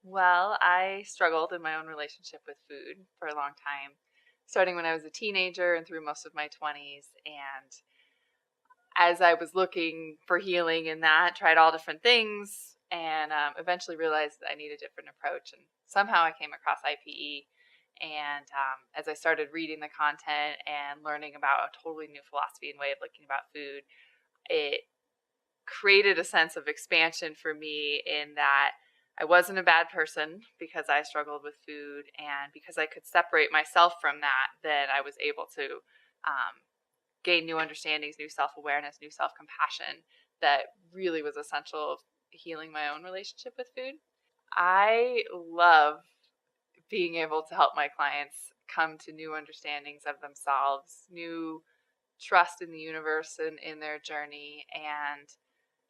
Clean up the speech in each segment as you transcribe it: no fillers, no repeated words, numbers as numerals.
Well, I struggled in my own relationship with food for a long time, starting when I was a teenager and through most of my 20s. And as I was looking for healing in that, tried all different things and eventually realized that I need a different approach. And somehow I came across IPE. And as I started reading the content and learning about a totally new philosophy and way of looking about food, it created a sense of expansion for me in that I wasn't a bad person because I struggled with food, and because I could separate myself from that, then I was able to gain new understandings, new self-awareness, new self-compassion that really was essential of healing my own relationship with food. I love being able to help my clients come to new understandings of themselves, new trust in the universe and in their journey, and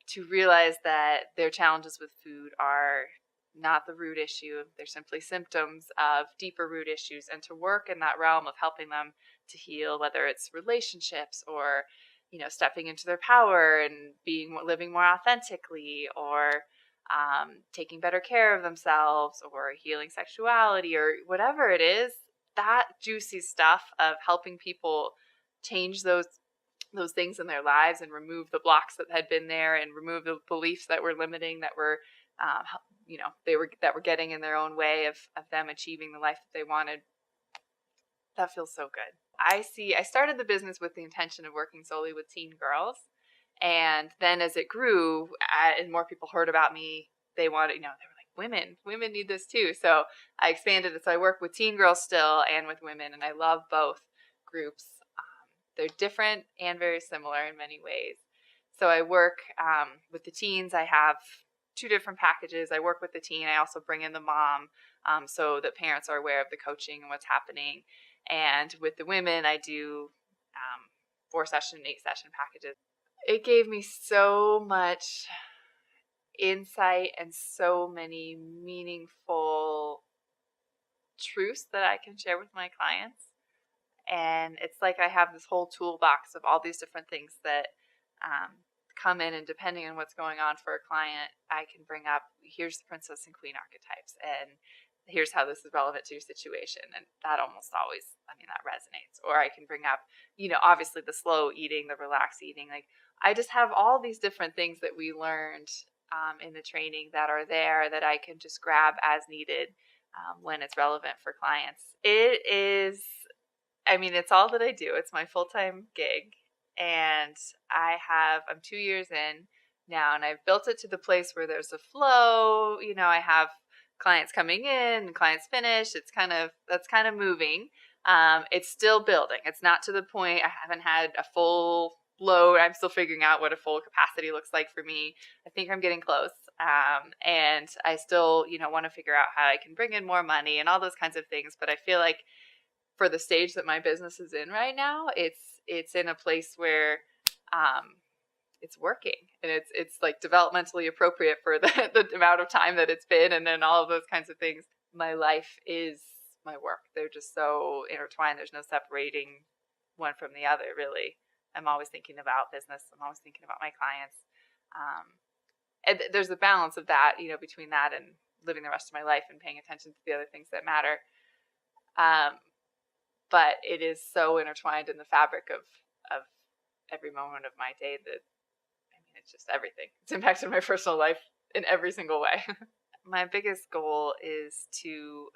to realize that their challenges with food are not the root issue. They're simply symptoms of deeper root issues, and to work in that realm of helping them to heal, whether it's relationships or, stepping into their power and living more authentically, or taking better care of themselves, or healing sexuality, or whatever it is, that juicy stuff of helping people change those things in their lives and remove the blocks that had been there and remove the beliefs that were limiting, that were that were getting in their own way of them achieving the life that they wanted. That feels so good. I started the business with the intention of working solely with teen girls, and then as it grew, and more people heard about me, they wanted, they were like, women need this too. So I expanded it. So I work with teen girls still and with women, and I love both groups. They're different and very similar in many ways. So I work with the teens. I have two different packages. I work with the teen. I also bring in the mom, so that parents are aware of the coaching and what's happening. And with the women, I do 4-session, 8-session packages. It gave me so much insight and so many meaningful truths that I can share with my clients. And it's like I have this whole toolbox of all these different things that come in, and depending on what's going on for a client, I can bring up, here's the princess and queen archetypes, and here's how this is relevant to your situation. And that almost always, that resonates. Or I can bring up, obviously the slow eating, the relaxed eating. Like, I just have all these different things that we learned in the training that are there that I can just grab as needed when it's relevant for clients. It's all that I do. It's my full-time gig. And I'm 2 years in now, and I've built it to the place where there's a flow. I have clients coming in and clients finish. That's kind of moving. It's still building. It's not to the point. I haven't had a full load. I'm still figuring out what a full capacity looks like for me. I think I'm getting close. And I still, want to figure out how I can bring in more money and all those kinds of things. But I feel like for the stage that my business is in right now, it's in a place where it's working, and it's like developmentally appropriate for the amount of time that it's been, and then all of those kinds of things. My life is my work. They're just so intertwined. There's no separating one from the other, really. I'm always thinking about business. I'm always thinking about my clients. And there's a balance of that, between that and living the rest of my life and paying attention to the other things that matter. But it is so intertwined in the fabric of every moment of my day that, it's just everything. It's impacted my personal life in every single way. My biggest goal is to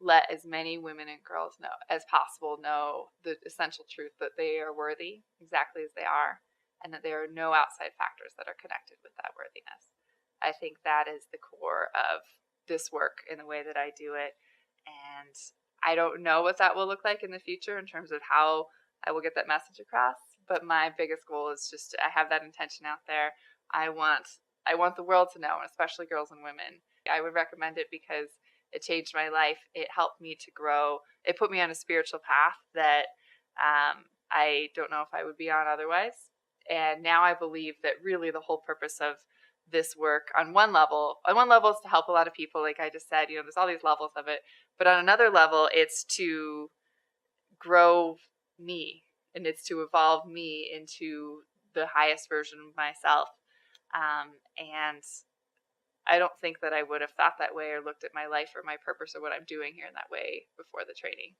let as many women and girls as possible know the essential truth that they are worthy exactly as they are, and that there are no outside factors that are connected with that worthiness. I think that is the core of this work in the way that I do it. And I don't know what that will look like in the future in terms of how I will get that message across. But my biggest goal is just, I have that intention out there. I want the world to know, and especially girls and women. I would recommend it because it changed my life. It helped me to grow. It put me on a spiritual path that I don't know if I would be on otherwise. And now I believe that really the whole purpose of this work on one level is to help a lot of people. Like I just said, there's all these levels of it. But on another level, it's to grow me, and it's to evolve me into the highest version of myself. And I don't think that I would have thought that way or looked at my life or my purpose or what I'm doing here in that way before the training.